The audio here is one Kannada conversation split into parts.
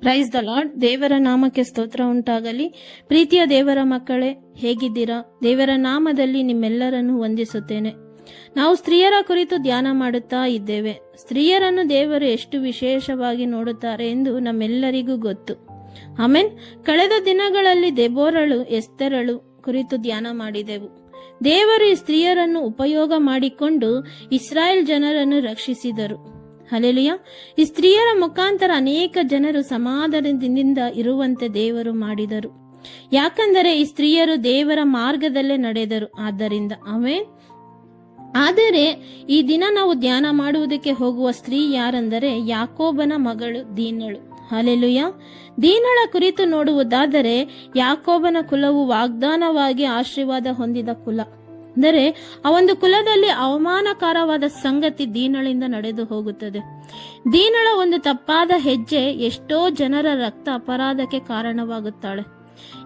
Praise the lord. ದೇವರ ನಾಮಕ್ಕೆ ಸ್ತೋತ್ರ ಉಂಟಾಗಲಿ. ಪ್ರೀತಿಯ ದೇವರ ಮಕ್ಕಳೇ, ಹೇಗಿದ್ದೀರಾ? ದೇವರ ನಾಮದಲ್ಲಿ ನಿಮ್ಮೆಲ್ಲರನ್ನು ವಂದಿಸುತ್ತೇನೆ. ನಾವು ಸ್ತ್ರೀಯರ ಕುರಿತು ಧ್ಯಾನ ಮಾಡುತ್ತಾ ಇದ್ದೇವೆ. ಸ್ತ್ರೀಯರನ್ನು ದೇವರು ಎಷ್ಟು ವಿಶೇಷವಾಗಿ ನೋಡುತ್ತಾರೆ ಎಂದು ನಮ್ಮೆಲ್ಲರಿಗೂ ಗೊತ್ತು. ಆಮೆನ್. ಕಳೆದ ದಿನಗಳಲ್ಲಿ ದೆಬೋರಳು, ಎಸ್ತರಳು ಕುರಿತು ಧ್ಯಾನ ಮಾಡಿದೆವು. ದೇವರು ಈ ಸ್ತ್ರೀಯರನ್ನು ಉಪಯೋಗ ಮಾಡಿಕೊಂಡು ಇಸ್ರಾಯೇಲ್ ಜನರನ್ನು ರಕ್ಷಿಸಿದರು. ಹಲ್ಲೆಲೂಯಾ. ಈ ಸ್ತ್ರೀಯರ ಮುಖಾಂತರ ಅನೇಕ ಜನರು ಸಮಾಧಾನದಿಂದ ಇರುವಂತೆ ದೇವರು ಮಾಡಿದರು. ಯಾಕಂದರೆ ಈ ಸ್ತ್ರೀಯರು ದೇವರ ಮಾರ್ಗದಲ್ಲೇ ನಡೆದರು. ಆದ್ದರಿಂದ ಆಮೆನ್. ಆದರೆ ಈ ದಿನ ನಾವು ಧ್ಯಾನ ಮಾಡುವುದಕ್ಕೆ ಹೋಗುವ ಸ್ತ್ರೀ ಯಾರೆಂದರೆ ಯಾಕೋಬನ ಮಗಳು ದೀನಳು. ಹಲ್ಲೆಲೂಯಾ. ದೀನಳ ಕುರಿತು ನೋಡುವುದಾದರೆ, ಯಾಕೋಬನ ಕುಲವು ವಾಗ್ದಾನವಾಗಿ ಆಶೀರ್ವಾದ ಹೊಂದಿದ ಕುಲ. ಅಂದರೆ ಆ ಒಂದು ಕುಲದಲ್ಲಿ ಅವಮಾನಕರವಾದ ಸಂಗತಿ ದೀನಳಿಂದ ನಡೆದು ಹೋಗುತ್ತದೆ. ದೀನಳ ಒಂದು ತಪ್ಪಾದ ಹೆಜ್ಜೆ ಎಷ್ಟೋ ಜನರ ರಕ್ತ ಅಪರಾಧಕ್ಕೆ ಕಾರಣವಾಗುತ್ತಾಳೆ.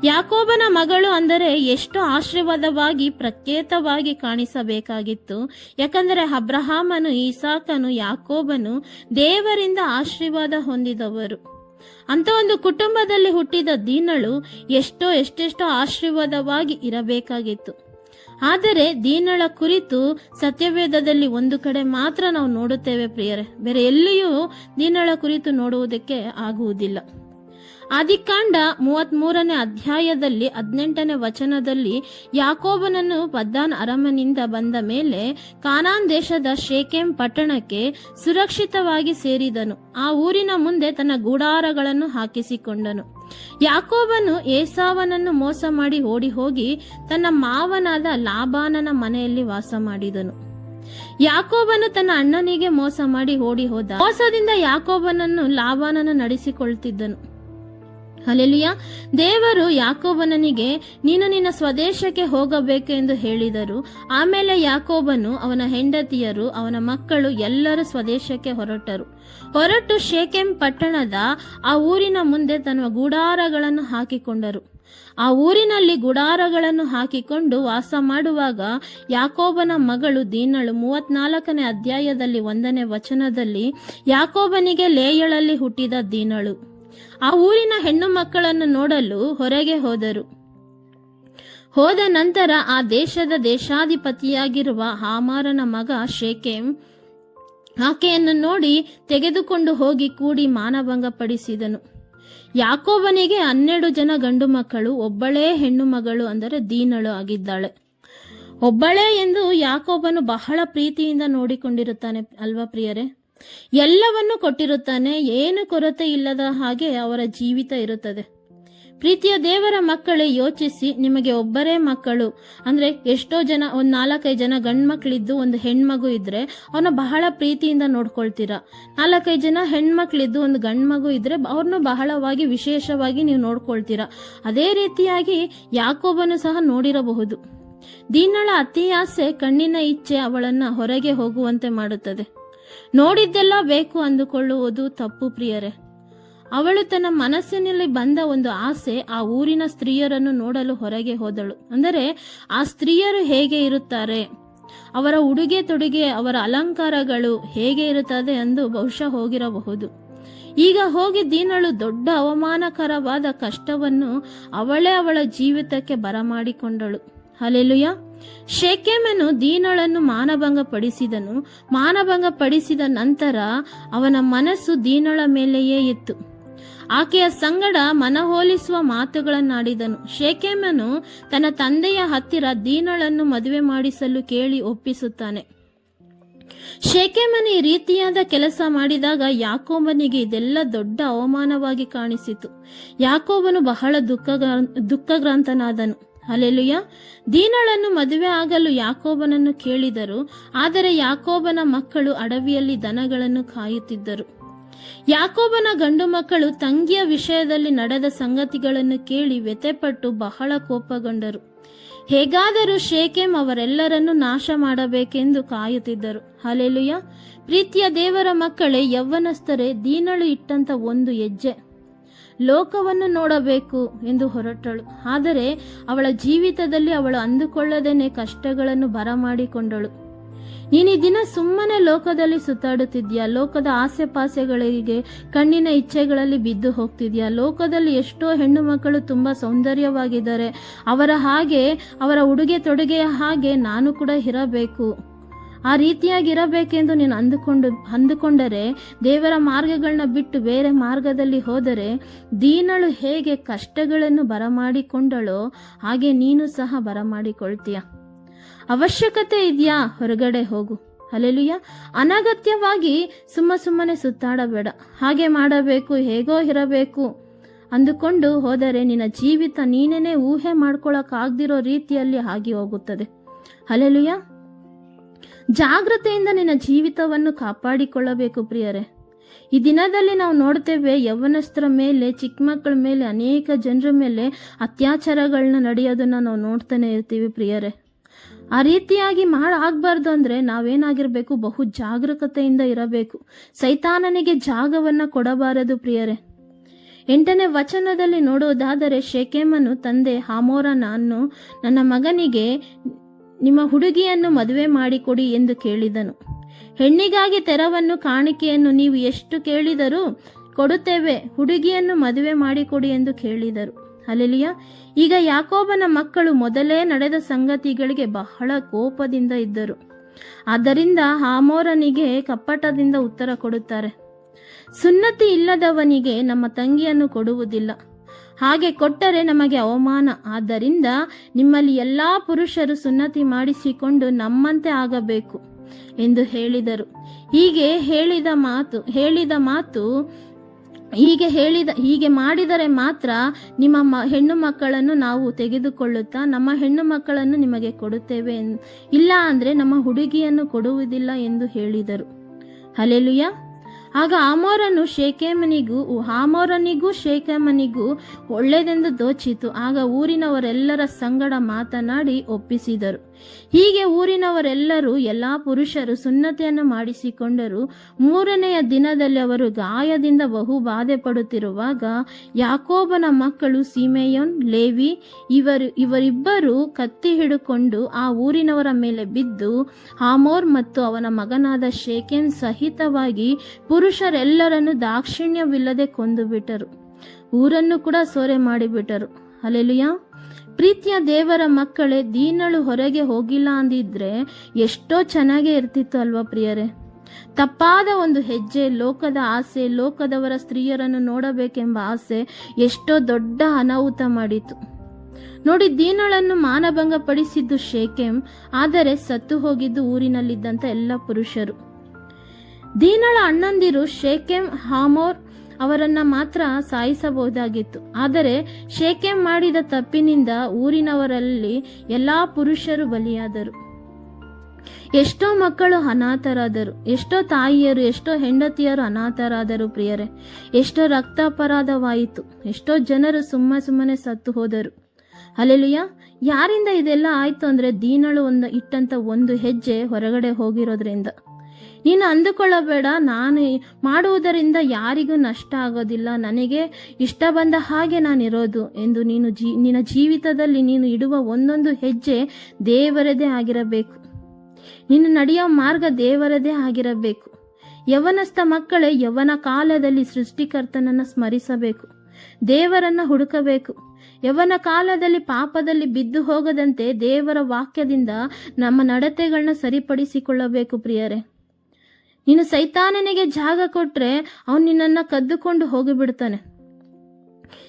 ಯಾಕೋಬನ ಮಗಳು ಅಂದರೆ ಎಷ್ಟೋ ಆಶೀರ್ವಾದವಾಗಿ ಪ್ರತ್ಯೇಕವಾಗಿ ಕಾಣಿಸಬೇಕಾಗಿತ್ತು. ಯಾಕಂದರೆ ಅಬ್ರಹಾಮನು, ಇಸಾಕನು, ಯಾಕೋಬನು ದೇವರಿಂದ ಆಶೀರ್ವಾದ ಹೊಂದಿದವರು. ಅಂತ ಒಂದು ಕುಟುಂಬದಲ್ಲಿ ಹುಟ್ಟಿದ ದೀನಳು ಎಷ್ಟೆಷ್ಟೋ ಆಶೀರ್ವಾದವಾಗಿ ಇರಬೇಕಾಗಿತ್ತು. ಆದರೆ ದೀನಳ ಕುರಿತು ಸತ್ಯವೇದದಲ್ಲಿ ಒಂದು ಕಡೆ ಮಾತ್ರ ನಾವು ನೋಡುತ್ತೇವೆ ಪ್ರಿಯರೇ. ಬೇರೆ ಎಲ್ಲಿಯೂ ದೀನಳ ಕುರಿತು ನೋಡುವುದಕ್ಕೆ ಆಗುವುದಿಲ್ಲ. ಆದಿಕಾಂಡ 33ನೇ ಅಧ್ಯಾಯದಲ್ಲಿ 18ನೇ ವಚನದಲ್ಲಿ, ಯಾಕೋಬನನ್ನು ಪದ್ದಾನ್ ಅರಮನೆಯಿಂದ ಬಂದ ಮೇಲೆ ಕಾನಾನ್ ದೇಶದ ಶೇಕೆಮ್ ಪಟ್ಟಣಕ್ಕೆ ಸುರಕ್ಷಿತವಾಗಿ ಸೇರಿದನು. ಆ ಊರಿನ ಮುಂದೆ ತನ್ನ ಗುಡಾರಗಳನ್ನು ಹಾಕಿಸಿಕೊಂಡನು. ಯಾಕೋಬನು ಏಸಾವನನ್ನು ಮೋಸ ಮಾಡಿ ಓಡಿ ಹೋಗಿ ತನ್ನ ಮಾವನಾದ ಲಾಬಾನನ ಮನೆಯಲ್ಲಿ ವಾಸ ಮಾಡಿದನು. ಯಾಕೋಬನು ತನ್ನ ಅಣ್ಣನಿಗೆ ಮೋಸ ಮಾಡಿ ಓಡಿ ಹೋದ. ಮೋಸದಿಂದ ಯಾಕೋಬನನ್ನು ಲಾಬಾನನು ನಡೆಸಿಕೊಳ್ತಿದ್ದನು. ಹಲ್ಲೆಲೂಯಾ. ದೇವರು ಯಾಕೋಬನಿಗೆ ನೀನು ನಿನ್ನ ಸ್ವದೇಶಕ್ಕೆ ಹೋಗಬೇಕು ಎಂದು ಹೇಳಿದರು. ಆಮೇಲೆ ಯಾಕೋಬನು, ಅವನ ಹೆಂಡತಿಯರು, ಅವನ ಮಕ್ಕಳು ಎಲ್ಲರೂ ಸ್ವದೇಶಕ್ಕೆ ಹೊರಟು ಶೇಕೆಮ್ ಪಟ್ಟಣದ ಆ ಊರಿನ ಮುಂದೆ ತನ್ನ ಗುಡಾರಗಳನ್ನು ಹಾಕಿಕೊಂಡರು. ಆ ಊರಿನಲ್ಲಿ ಗುಡಾರಗಳನ್ನು ಹಾಕಿಕೊಂಡು ವಾಸ ಮಾಡುವಾಗ ಯಾಕೋಬನ ಮಗಳು ದೀನಳು 34ನೇ ಅಧ್ಯಾಯದಲ್ಲಿ 1ನೇ ವಚನದಲ್ಲಿ, ಯಾಕೋಬನಿಗೆ ಲೇಯಳಲ್ಲಿ ಹುಟ್ಟಿದ ದೀನಳು ಆ ಊರಿನ ಹೆಣ್ಣು ಮಕ್ಕಳನ್ನು ನೋಡಲು ಹೊರಗೆ ಹೋದ ನಂತರ ಆ ದೇಶದ ದೇಶಾಧಿಪತಿಯಾಗಿರುವ ಹಾಮಾರನ ಮಗ ಶೇಕೆಮ್ ಆಕೆಯನ್ನು ನೋಡಿ ತೆಗೆದುಕೊಂಡು ಹೋಗಿ ಕೂಡಿ ಮಾನಭಂಗ ಪಡಿಸಿದನು. ಯಾಕೋಬನಿಗೆ 12 ಜನ ಗಂಡು ಮಕ್ಕಳು, ಒಬ್ಬಳೇ ಹೆಣ್ಣು ಮಗಳು ಅಂದರೆ ದೀನಳು ಆಗಿದ್ದಾಳೆ. ಒಬ್ಬಳೇ ಎಂದು ಯಾಕೋಬನು ಬಹಳ ಪ್ರೀತಿಯಿಂದ ನೋಡಿಕೊಂಡಿರುತ್ತಾನೆ ಅಲ್ವಾ ಪ್ರಿಯರೇ? ಎಲ್ಲವನ್ನೂ ಕೊಟ್ಟಿರುತ್ತಾನೆ. ಏನು ಕೊರತೆ ಇಲ್ಲದ ಹಾಗೆ ಅವರ ಜೀವಿತ ಇರುತ್ತದೆ. ಪ್ರೀತಿಯ ದೇವರ ಮಕ್ಕಳೇ, ಯೋಚಿಸಿ, ನಿಮಗೆ ಒಬ್ಬರೇ ಮಕ್ಕಳು ಅಂದ್ರೆ ಎಷ್ಟೋ ಜನ, 4-5 ಜನ ಗಂಡು ಮಕ್ಕಳಿದ್ದು ಒಂದು ಹೆಣ್ಮಗು ಇದ್ರೆ ಅವನ್ನ ಬಹಳ ಪ್ರೀತಿಯಿಂದ ನೋಡ್ಕೊಳ್ತೀರಾ. 4-5 ಜನ ಹೆಣ್ಮಕ್ಳಿದ್ದು ಒಂದು ಗಂಡು ಮಗು ಇದ್ರೆ ಅವ್ರನ್ನ ಬಹಳವಾಗಿ ವಿಶೇಷವಾಗಿ ನೀವು ನೋಡ್ಕೊಳ್ತೀರಾ. ಅದೇ ರೀತಿಯಾಗಿ ಯಾಕೋಬನು ಸಹ ನೋಡಿರಬಹುದು. ದೀನಳ ಅತಿ ಆಸೆ, ಕಣ್ಣಿನ ಇಚ್ಛೆ ಅವಳನ್ನ ಹೊರಗೆ ಹೋಗುವಂತೆ ಮಾಡುತ್ತದೆ. ನೋಡಿದ್ದೆಲ್ಲ ಬೇಕು ಅಂದುಕೊಳ್ಳುವುದು ತಪ್ಪು ಪ್ರಿಯರೇ. ಅವಳು ತನ್ನ ಮನಸ್ಸಿನಲ್ಲಿ ಬಂದ ಒಂದು ಆಸೆ, ಆ ಊರಿನ ಸ್ತ್ರೀಯರನ್ನು ನೋಡಲು ಹೊರಗೆ ಹೋದಳು. ಅಂದರೆ ಆ ಸ್ತ್ರೀಯರು ಹೇಗೆ ಇರುತ್ತಾರೆ, ಅವರ ಉಡುಗೆ ತೊಡುಗೆ, ಅವರ ಅಲಂಕಾರಗಳು ಹೇಗೆ ಇರುತ್ತದೆ ಎಂದು ಬಹುಶಃ ಹೋಗಿರಬಹುದು. ಈಗ ಹೋಗಿ ದೀನಳು ದೊಡ್ಡ ಅವಮಾನಕರವಾದ ಕಷ್ಟವನ್ನು ಅವಳ ಜೀವಿತಕ್ಕೆ ಬರಮಾಡಿಕೊಂಡಳು. ಹಲ್ಲೆಲೂಯಾ. ಶೇಕೆಮನು ದೀನಳನ್ನು ಮಾನಭಂಗ ಪಡಿಸಿದನು. ಮಾನಭಂಗ ಪಡಿಸಿದ ನಂತರ ಅವನ ಮನಸ್ಸು ದೀನಳ ಮೇಲೆಯೇ ಇತ್ತು. ಆಕೆಯ ಸಂಗಡ ಮನಹೋಲಿಸುವ ಮಾತುಗಳನ್ನಾಡಿದನು. ಶೇಕೆಮನು ತನ್ನ ತಂದೆಯ ಹತ್ತಿರ ದೀನಳನ್ನು ಮದುವೆ ಮಾಡಿಸಲು ಕೇಳಿ ಒಪ್ಪಿಸುತ್ತಾನೆ. ಶೇಕೆಮನು ಈ ರೀತಿಯಾದ ಕೆಲಸ ಮಾಡಿದಾಗ ಯಾಕೋಬನಿಗೆ ಇದೆಲ್ಲ ದೊಡ್ಡ ಅವಮಾನವಾಗಿ ಕಾಣಿಸಿತು. ಯಾಕೋಬನು ಬಹಳ ದುಃಖಗ್ರಾಂತನಾದನು. ಹಲ್ಲೆಲೂಯಾ. ದೀನಳನ್ನು ಮದುವೆ ಆಗಲು ಯಾಕೋಬನನ್ನು ಕೇಳಿದರು. ಆದರೆ ಯಾಕೋಬನ ಮಕ್ಕಳು ಅಡವಿಯಲ್ಲಿ ದನಗಳನ್ನು ಕಾಯುತ್ತಿದ್ದರು. ಯಾಕೋಬನ ಗಂಡು ಮಕ್ಕಳು ತಂಗಿಯ ವಿಷಯದಲ್ಲಿ ನಡೆದ ಸಂಗತಿಗಳನ್ನು ಕೇಳಿ ವ್ಯಥೆಪಟ್ಟು ಬಹಳ ಕೋಪಗೊಂಡರು. ಹೇಗಾದರೂ ಶೇಕೆಮ್ ಅವರೆಲ್ಲರನ್ನು ನಾಶ ಮಾಡಬೇಕೆಂದು ಕಾಯುತ್ತಿದ್ದರು. ಹಲ್ಲೆಲೂಯಾ. ಪ್ರೀತಿಯ ದೇವರ ಮಕ್ಕಳೇ, ಯೌವನಸ್ಥರೇ, ದೀನಳು ಇಟ್ಟಂತ ಒಂದು ಹೆಜ್ಜೆ, ಲೋಕವನ್ನು ನೋಡಬೇಕು ಎಂದು ಹೊರಟಳು. ಆದರೆ ಅವಳ ಜೀವಿತದಲ್ಲಿ ಅವಳು ಅಂದುಕೊಳ್ಳದೇನೆ ಕಷ್ಟಗಳನ್ನು ಬರಮಾಡಿಕೊಂಡಳು. ನೀನು ಈ ದಿನ ಸುಮ್ಮನೆ ಲೋಕದಲ್ಲಿ ಸುತ್ತಾಡುತ್ತಿದ್ಯಾ, ಲೋಕದ ಆಸೆ ಪಾಸೆಗಳಿಗೆ, ಕಣ್ಣಿನ ಇಚ್ಛೆಗಳಲ್ಲಿ ಬಿದ್ದು ಹೋಗ್ತಿದ್ಯಾ. ಲೋಕದಲ್ಲಿ ಎಷ್ಟೋ ಹೆಣ್ಣು ಮಕ್ಕಳು ತುಂಬಾ ಸೌಂದರ್ಯವಾಗಿದ್ದಾರೆ. ಅವರ ಹಾಗೆ, ಅವರ ಉಡುಗೆ ತೊಡುಗೆಯ ಹಾಗೆ ನಾನು ಕೂಡ ಇರಬೇಕು, ಆ ರೀತಿಯಾಗಿರಬೇಕೆಂದು ನೀನು ಅಂದುಕೊಂಡರೆ, ದೇವರ ಮಾರ್ಗಗಳನ್ನ ಬಿಟ್ಟು ಬೇರೆ ಮಾರ್ಗದಲ್ಲಿ ಹೋದರೆ, ದೀನಳು ಹೇಗೆ ಕಷ್ಟಗಳನ್ನು ಬರಮಾಡಿಕೊಂಡಳೋ ಹಾಗೆ ನೀನು ಸಹ ಬರಮಾಡಿಕೊಳ್ತೀಯ. ಅವಶ್ಯಕತೆ ಇದೆಯಾ, ಹೊರಗಡೆ ಹೋಗು. ಹಲ್ಲೆಲೂಯಾ. ಅನಗತ್ಯವಾಗಿ ಸುಮ್ಮನೆ ಸುತ್ತಾಡಬೇಡ. ಹಾಗೆ ಮಾಡಬೇಕು, ಹೇಗೋ ಇರಬೇಕು ಅಂದುಕೊಂಡು ಹೋದರೆ ನಿನ್ನ ಜೀವಿತ ನೀನೇನೆ ಊಹೆ ಮಾಡ್ಕೊಳಕ್ಕಾಗ್ದಿರೋ ರೀತಿಯಲ್ಲಿ ಆಗಿ ಹೋಗುತ್ತದೆ. ಹಲ್ಲೆಲೂಯಾ. ಜಾಗ್ರತೆಯಿಂದ ನಿನ್ನ ಜೀವಿತವನ್ನು ಕಾಪಾಡಿಕೊಳ್ಳಬೇಕು ಪ್ರಿಯರೇ. ಈ ದಿನದಲ್ಲಿ ನಾವು ನೋಡ್ತೇವೆ, ಯೌವನಸ್ಥರ ಮೇಲೆ, ಚಿಕ್ಕ ಮಕ್ಕಳ ಮೇಲೆ, ಅನೇಕ ಜನರ ಮೇಲೆ ಅತ್ಯಾಚಾರಗಳನ್ನ ನಡೆಯೋದನ್ನ ನಾವು ನೋಡ್ತಾನೆ ಇರ್ತೀವಿ ಪ್ರಿಯರೇ. ಆ ರೀತಿಯಾಗಿ ಆಗ್ಬಾರ್ದು ಅಂದ್ರೆ ನಾವೇನಾಗಿರ್ಬೇಕು, ಬಹು ಜಾಗರೂಕತೆಯಿಂದ ಇರಬೇಕು. ಸೈತಾನನಿಗೆ ಜಾಗವನ್ನ ಕೊಡಬಾರದು ಪ್ರಿಯರೇ. 8ನೇ ವಚನದಲ್ಲಿ ನೋಡುವುದಾದರೆ, ಶೆಕೆಮನು ತಂದೆ ಹಮೋರನನ್ನು ನನ್ನ ಮಗನಿಗೆ ನಿಮ್ಮ ಹುಡುಗಿಯನ್ನು ಮದುವೆ ಮಾಡಿಕೊಡಿ ಎಂದು ಕೇಳಿದನು. ಹೆಣ್ಣಿಗಾಗಿ ತೆರವನ್ನು, ಕಾಣಿಕೆಯನ್ನು ನೀವು ಎಷ್ಟು ಕೇಳಿದರೂ ಕೊಡುತ್ತೇವೆ, ಹುಡುಗಿಯನ್ನು ಮದುವೆ ಮಾಡಿಕೊಡಿ ಎಂದು ಕೇಳಿದರು. ಹಲ್ಲೆಲೂಯಾ. ಈಗ ಯಾಕೋಬನ ಮಕ್ಕಳು ಮೊದಲೇ ನಡೆದ ಸಂಗತಿಗಳಿಗೆ ಬಹಳ ಕೋಪದಿಂದ ಇದ್ದರು. ಆದ್ದರಿಂದ ಹಮೋರನಿಗೆ ಕಪ್ಪಟದಿಂದ ಉತ್ತರ ಕೊಡುತ್ತಾರೆ. ಸುನ್ನತಿ ಇಲ್ಲದವನಿಗೆ ನಮ್ಮ ತಂಗಿಯನ್ನು ಕೊಡುವುದಿಲ್ಲ, ಹಾಗೆ ಕೊಟ್ಟರೆ ನಮಗೆ ಅವಮಾನ. ಆದ್ದರಿಂದ ನಿಮ್ಮಲ್ಲಿ ಎಲ್ಲಾ ಪುರುಷರು ಸುನ್ನತಿ ಮಾಡಿಸಿಕೊಂಡು ನಮ್ಮಂತೆ ಆಗಬೇಕು ಎಂದು ಹೇಳಿದರು. ಹೀಗೆ ಮಾಡಿದರೆ ಮಾತ್ರ ನಿಮ್ಮ ಹೆಣ್ಣು ಮಕ್ಕಳನ್ನು ನಾವು ತೆಗೆದುಕೊಳ್ಳುತ್ತಾ ನಮ್ಮ ಹೆಣ್ಣು ಮಕ್ಕಳನ್ನು ನಿಮಗೆ ಕೊಡುತ್ತೇವೆ, ಇಲ್ಲ ಅಂದ್ರೆ ನಮ್ಮ ಹುಡುಗಿಯನ್ನು ಕೊಡುವುದಿಲ್ಲ ಎಂದು ಹೇಳಿದರು. ಹಲ್ಲೆಲೂಯಾ. ಆಗ ಹಾಮೋರನಿಗೂ ಶೇಕೆಮನಿಗೂ ಒಳ್ಳೆಯದೆಂದು ದೋಚಿತು. ಆಗ ಊರಿನವರೆಲ್ಲರ ಸಂಗಡ ಮಾತನಾಡಿ ಒಪ್ಪಿಸಿದರು. ಹೀಗೆ ಊರಿನವರೆಲ್ಲರೂ ಎಲ್ಲಾ ಪುರುಷರು ಸುನ್ನತಿಯನ್ನು ಮಾಡಿಸಿಕೊಂಡರು. 3ನೆಯ ದಿನದಲ್ಲಿ ಅವರು ಗಾಯದಿಂದ ಬಹು ಬಾಧೆ ಪಡುತ್ತಿರುವಾಗ ಯಾಕೋಬನ ಮಕ್ಕಳು ಸಿಮೆಯೋನ್, ಲೇವಿ ಇವರಿಬ್ಬರು ಕತ್ತಿ ಹಿಡುಕೊಂಡು ಆ ಊರಿನವರ ಮೇಲೆ ಬಿದ್ದು ಹಮೋರ್ ಮತ್ತು ಅವನ ಮಗನಾದ ಶೇಕೆಮ್ ಸಹಿತವಾಗಿ ಪುರುಷರೆಲ್ಲರನ್ನು ದಾಕ್ಷಿಣ್ಯವಿಲ್ಲದೆ ಕೊಂದು ಬಿಟ್ಟರು. ಊರನ್ನು ಕೂಡ ಸೂರೆ ಮಾಡಿಬಿಟ್ಟರು. ಹಲ್ಲೆಲೂಯಾ. ಪ್ರೀತಿಯ ದೇವರ ಮಕ್ಕಳೇ, ದೀನಳು ಹೊರಗೆ ಹೋಗಿಲ್ಲ ಅಂದಿದ್ರೆ ಎಷ್ಟೋ ಚೆನ್ನಾಗೇ ಇರ್ತಿತ್ತು ಅಲ್ವಾ ಪ್ರಿಯರೇ. ತಪ್ಪಾದ ಒಂದು ಹೆಜ್ಜೆ, ಲೋಕದ ಆಸೆ, ಲೋಕದವರ ಸ್ತ್ರೀಯರನ್ನು ನೋಡಬೇಕೆಂಬ ಆಸೆ ಎಷ್ಟೋ ದೊಡ್ಡ ಅನಾಹುತ ಮಾಡಿತು ನೋಡಿ. ದೀನಳನ್ನು ಮಾನಭಂಗ ಪಡಿಸಿದ್ದು ಶೇಕೆಮ್, ಆದರೆ ಸತ್ತು ಹೋಗಿದ್ದು ಊರಿನಲ್ಲಿದ್ದಂತ ಎಲ್ಲ ಪುರುಷರು. ದೀನಳ ಅಣ್ಣಂದಿರು ಶೇಕೆಮ್, ಹಮೋರ್ ಅವರನ್ನ ಮಾತ್ರ ಸಾಯಿಸಬಹುದಾಗಿತ್ತು. ಆದರೆ ಶೇಕೆಮ್ ಮಾಡಿದ ತಪ್ಪಿನಿಂದ ಊರಿನವರಲ್ಲಿ ಎಲ್ಲಾ ಪುರುಷರು ಬಲಿಯಾದರು. ಎಷ್ಟೋ ಮಕ್ಕಳು ಅನಾಥರಾದರು, ಎಷ್ಟೋ ತಾಯಿಯರು, ಎಷ್ಟೋ ಹೆಂಡತಿಯರು ಅನಾಥರಾದರು ಪ್ರಿಯರೇ. ಎಷ್ಟೋ ರಕ್ತಾಪರಾಧವಾಯಿತು, ಎಷ್ಟೋ ಜನರು ಸುಮ್ಮನೆ ಸತ್ತು ಹೋದರು. ಹಲ್ಲೆಲೂಯಾ. ಯಾರಿಂದ ಇದೆಲ್ಲ ಆಯ್ತು ಅಂದ್ರೆ ದೀನಳು ಇಟ್ಟಂತ ಒಂದು ಹೆಜ್ಜೆ ಹೊರಗಡೆ ಹೋಗಿರೋದ್ರಿಂದ. ನೀನು ಅಂದುಕೊಳ್ಳಬೇಡ, ನಾನು ಮಾಡುವುದರಿಂದ ಯಾರಿಗೂ ನಷ್ಟ ಆಗೋದಿಲ್ಲ, ನನಗೆ ಇಷ್ಟ ಬಂದ ಹಾಗೆ ನಾನಿರೋದು ಎಂದು. ನಿನ್ನ ಜೀವಿತದಲ್ಲಿ ನೀನು ಇಡುವ ಒಂದೊಂದು ಹೆಜ್ಜೆ ದೇವರದೇ ಆಗಿರಬೇಕು. ನೀನು ನಡೆಯೋ ಮಾರ್ಗ ದೇವರದೇ ಆಗಿರಬೇಕು. ಯವನಸ್ಥ ಮಕ್ಕಳೇ, ಯವನ ಕಾಲದಲ್ಲಿ ಸೃಷ್ಟಿಕರ್ತನನ್ನ ಸ್ಮರಿಸಬೇಕು, ದೇವರನ್ನ ಹುಡುಕಬೇಕು. ಯವನ ಕಾಲದಲ್ಲಿ ಪಾಪದಲ್ಲಿ ಬಿದ್ದು ಹೋಗದಂತೆ ದೇವರ ವಾಕ್ಯದಿಂದ ನಮ್ಮ ನಡತೆಗಳನ್ನ ಸರಿಪಡಿಸಿಕೊಳ್ಳಬೇಕು ಪ್ರಿಯರೇ. ನೀನು ಸೈತಾನನಿಗೆ ಜಾಗ ಕೊಟ್ರೆ ಅವನು ನಿನ್ನನ್ನ ಕದ್ದುಕೊಂಡು ಹೋಗಿಬಿಡ್ತಾನೆ.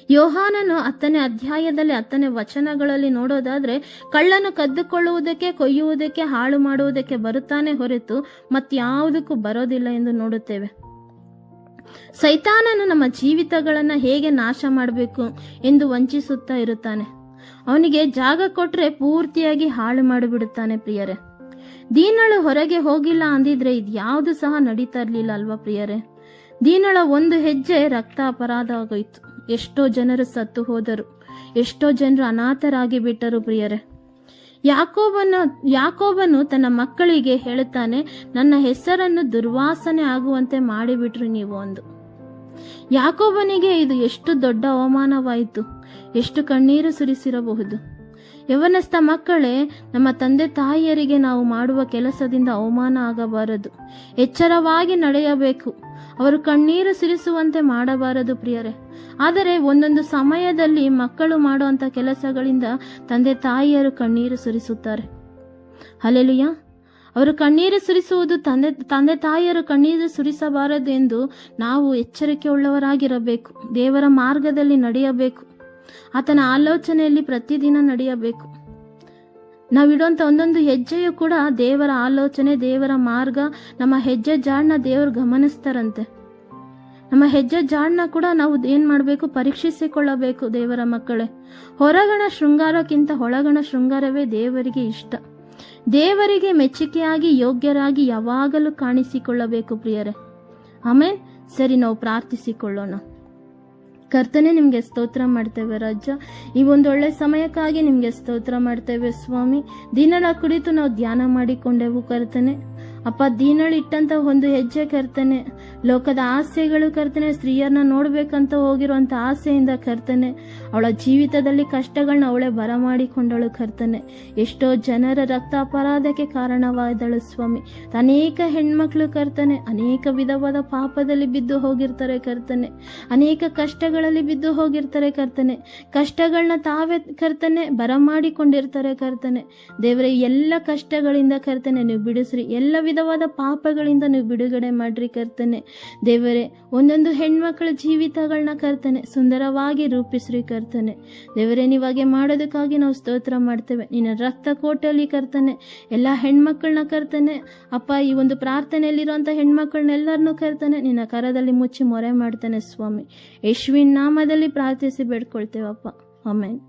ಯೋಹಾನನು 10ನೇ ಅಧ್ಯಾಯದಲ್ಲಿ 10ನೇ ವಚನಗಳಲ್ಲಿ ನೋಡೋದಾದ್ರೆ, ಕಳ್ಳನು ಕದ್ದುಕೊಳ್ಳುವುದಕ್ಕೆ, ಕೊಯ್ಯುವುದಕ್ಕೆ, ಹಾಳು ಮಾಡುವುದಕ್ಕೆ ಬರುತ್ತಾನೆ ಹೊರತು ಮತ್ಯಾವುದಕ್ಕೂ ಬರೋದಿಲ್ಲ ಎಂದು ನೋಡುತ್ತೇವೆ. ಸೈತಾನನು ನಮ್ಮ ಜೀವಿತಗಳನ್ನ ಹೇಗೆ ನಾಶ ಮಾಡಬೇಕು ಎಂದು ವಂಚಿಸುತ್ತಾ ಇರುತ್ತಾನೆ. ಅವನಿಗೆ ಜಾಗ ಕೊಟ್ರೆ ಪೂರ್ತಿಯಾಗಿ ಹಾಳು ಮಾಡಿಬಿಡುತ್ತಾನೆ ಪ್ರಿಯರೇ. ದೀನಳು ಹೊರಗೆ ಹೋಗಿಲ್ಲ ಅಂದಿದ್ರೆ ಇದ್ಯಾವುದು ಸಹ ನಡೀತಾ ಇರ್ಲಿಲ್ಲ ಅಲ್ವಾ ಪ್ರಿಯರೇ. ದೀನಳ ಒಂದು ಹೆಜ್ಜೆ ರಕ್ತ ಅಪರಾಧ ಆಗೋಯ್ತು. ಎಷ್ಟೋ ಜನರು ಸತ್ತು ಹೋದರು, ಎಷ್ಟೋ ಜನರು ಅನಾಥರಾಗಿ ಬಿಟ್ಟರು ಪ್ರಿಯರೇ. ಯಾಕೋಬನು ತನ್ನ ಮಕ್ಕಳಿಗೆ ಹೇಳುತ್ತಾನೆ, ನನ್ನ ಹೆಸರನ್ನು ದುರ್ವಾಸನೆ ಆಗುವಂತೆ ಮಾಡಿಬಿಟ್ರು ನೀವು ಒಂದು. ಯಾಕೋಬನಿಗೆ ಇದು ಎಷ್ಟು ದೊಡ್ಡ ಅವಮಾನವಾಯಿತು, ಎಷ್ಟು ಕಣ್ಣೀರು ಸುರಿಸಿರಬಹುದು. ಯವನಸ್ಥ ಮಕ್ಕಳೇ, ನಮ್ಮ ತಂದೆ ತಾಯಿಯರಿಗೆ ನಾವು ಮಾಡುವ ಕೆಲಸದಿಂದ ಅವಮಾನ ಆಗಬಾರದು. ಎಚ್ಚರವಾಗಿ ನಡೆಯಬೇಕು. ಅವರು ಕಣ್ಣೀರು ಸುರಿಸುವಂತೆ ಮಾಡಬಾರದು ಪ್ರಿಯರೇ. ಆದರೆ ಒಂದೊಂದು ಸಮಯದಲ್ಲಿ ಮಕ್ಕಳು ಮಾಡುವಂಥ ಕೆಲಸಗಳಿಂದ ತಂದೆ ತಾಯಿಯರು ಕಣ್ಣೀರು ಸುರಿಸುತ್ತಾರೆ. ಹಲ್ಲೆಲೂಯಾ. ಅವರು ಕಣ್ಣೀರು ಸುರಿಸುವುದು ತಂದೆ ತಾಯಿಯರು ಕಣ್ಣೀರು ಸುರಿಸಬಾರದು ಎಂದು ನಾವು ಎಚ್ಚರಿಕೆ ಉಳ್ಳವರಾಗಿರಬೇಕು. ದೇವರ ಮಾರ್ಗದಲ್ಲಿ ನಡೆಯಬೇಕು. ಆತನ ಆಲೋಚನೆಯಲ್ಲಿ ಪ್ರತಿದಿನ ನಡೆಯಬೇಕು. ನಾವಿಡುವಂಥ ಒಂದೊಂದು ಹೆಜ್ಜೆಯು ಕೂಡ ದೇವರ ಆಲೋಚನೆ, ದೇವರ ಮಾರ್ಗ, ನಮ್ಮ ಹೆಜ್ಜೆ ಜಾಡನ್ನ ದೇವರು ಗಮನಿಸ್ತಾರಂತೆ. ನಮ್ಮ ಹೆಜ್ಜೆ ಜಾಡನ್ನ ಕೂಡ ನಾವು ಏನ್ ಮಾಡಬೇಕು? ಪರೀಕ್ಷಿಸಿಕೊಳ್ಳಬೇಕು ದೇವರ ಮಕ್ಕಳೇ. ಹೊರಗಣ ಶೃಂಗಾರಕ್ಕಿಂತ ಒಳಗಣ ಶೃಂಗಾರವೇ ದೇವರಿಗೆ ಇಷ್ಟ. ದೇವರಿಗೆ ಮೆಚ್ಚುಗೆಯಾಗಿ ಯೋಗ್ಯರಾಗಿ ಯಾವಾಗಲೂ ಕಾಣಿಸಿಕೊಳ್ಳಬೇಕು ಪ್ರಿಯರೇ. ಆಮೇಲೆ ಸರಿ, ನಾವು ಪ್ರಾರ್ಥಿಸಿಕೊಳ್ಳೋಣ. ಕರ್ತನೆ, ನಿಮ್ಗೆ ಸ್ತೋತ್ರ ಮಾಡ್ತೇವೆ ರಾಜ. ಈ ಒಂದು ಒಳ್ಳೆ ಸಮಯಕ್ಕಾಗಿ ನಿಮ್ಗೆ ಸ್ತೋತ್ರ ಮಾಡ್ತೇವೆ ಸ್ವಾಮಿ. ದಿನದ ಕುರಿತು ನಾವು ಧ್ಯಾನ ಮಾಡಿಕೊಂಡೆವು ಕರ್ತನೆ. ಅಪ್ಪ, ದೀನಳಿಟ್ಟಂತ ಒಂದು ಹೆಜ್ಜೆ ಕರ್ತನೆ, ಲೋಕದ ಆಸೆಗಳು ಕರ್ತನೆ, ಸ್ತ್ರೀಯರನ್ನ ನೋಡ್ಬೇಕಂತ ಹೋಗಿರುವಂತ ಆಸೆಯಿಂದ ಕರ್ತನೆ, ಅವಳ ಜೀವಿತದಲ್ಲಿ ಕಷ್ಟಗಳನ್ನ ಅವಳೇ ಬರಮಾಡಿಕೊಂಡಳು ಕರ್ತನೆ. ಎಷ್ಟೋ ಜನರ ರಕ್ತ ಅಪರಾಧಕ್ಕೆ ಕಾರಣವಾದಳು ಸ್ವಾಮಿ. ಅನೇಕ ಹೆಣ್ಮಕ್ಳು ಕರ್ತನೆ ಅನೇಕ ವಿಧವಾದ ಪಾಪದಲ್ಲಿ ಬಿದ್ದು ಹೋಗಿರ್ತಾರೆ ಕರ್ತನೆ, ಅನೇಕ ಕಷ್ಟಗಳಲ್ಲಿ ಬಿದ್ದು ಹೋಗಿರ್ತಾರೆ ಕರ್ತನೆ. ಕಷ್ಟಗಳನ್ನ ತಾವೇ ಕರ್ತನೆ ಬರಮಾಡಿಕೊಂಡಿರ್ತಾರೆ ಕರ್ತನೆ. ದೇವರೇ, ಎಲ್ಲ ಕಷ್ಟಗಳಿಂದ ಕರ್ತನೆ ನೀವು ಬಿಡಿಸ್ರಿ. ಎಲ್ಲ ವಿಧವಾದ ಪಾಪಗಳಿಂದ ನೀವು ಬಿಡುಗಡೆ ಮಾಡ್ರಿ ಕರ್ತನೆ. ದೇವರೇ, ಒಂದೊಂದು ಹೆಣ್ಮಕ್ಳ ಜೀವಿತಗಳನ್ನ ಕರ್ತನೆ ಸುಂದರವಾಗಿ ರೂಪಿಸ್ರಿ ಕರ್ತನೆ. ದೇವರೇ, ನೀವಾಗೆ ಮಾಡೋದಕ್ಕಾಗಿ ನಾವು ಸ್ತೋತ್ರ ಮಾಡ್ತೇವೆ. ನಿನ್ನ ರಕ್ತ ಕೋಟೆಯಲ್ಲಿ ಕರ್ತನೆ ಎಲ್ಲ ಹೆಣ್ಮಕ್ಳನ್ನ ಕರ್ತನೆ ಅಪ್ಪ, ಈ ಒಂದು ಪ್ರಾರ್ಥನೆಯಲ್ಲಿರುವಂಥ ಹೆಣ್ಮಕ್ಳನ್ನೆಲ್ಲರನ್ನೂ ಕರ್ತನೆ ನಿನ್ನ ಕರದಲ್ಲಿ ಮುಚ್ಚಿ ಮೊರೆ ಮಾಡ್ತಾನೆ ಸ್ವಾಮಿ. ಯೇಸುವಿನ ನಾಮದಲ್ಲಿ ಪ್ರಾರ್ಥಿಸಿ ಬೇಡ್ಕೊಳ್ತೇವಪ್ಪ. ಆಮೆನ್.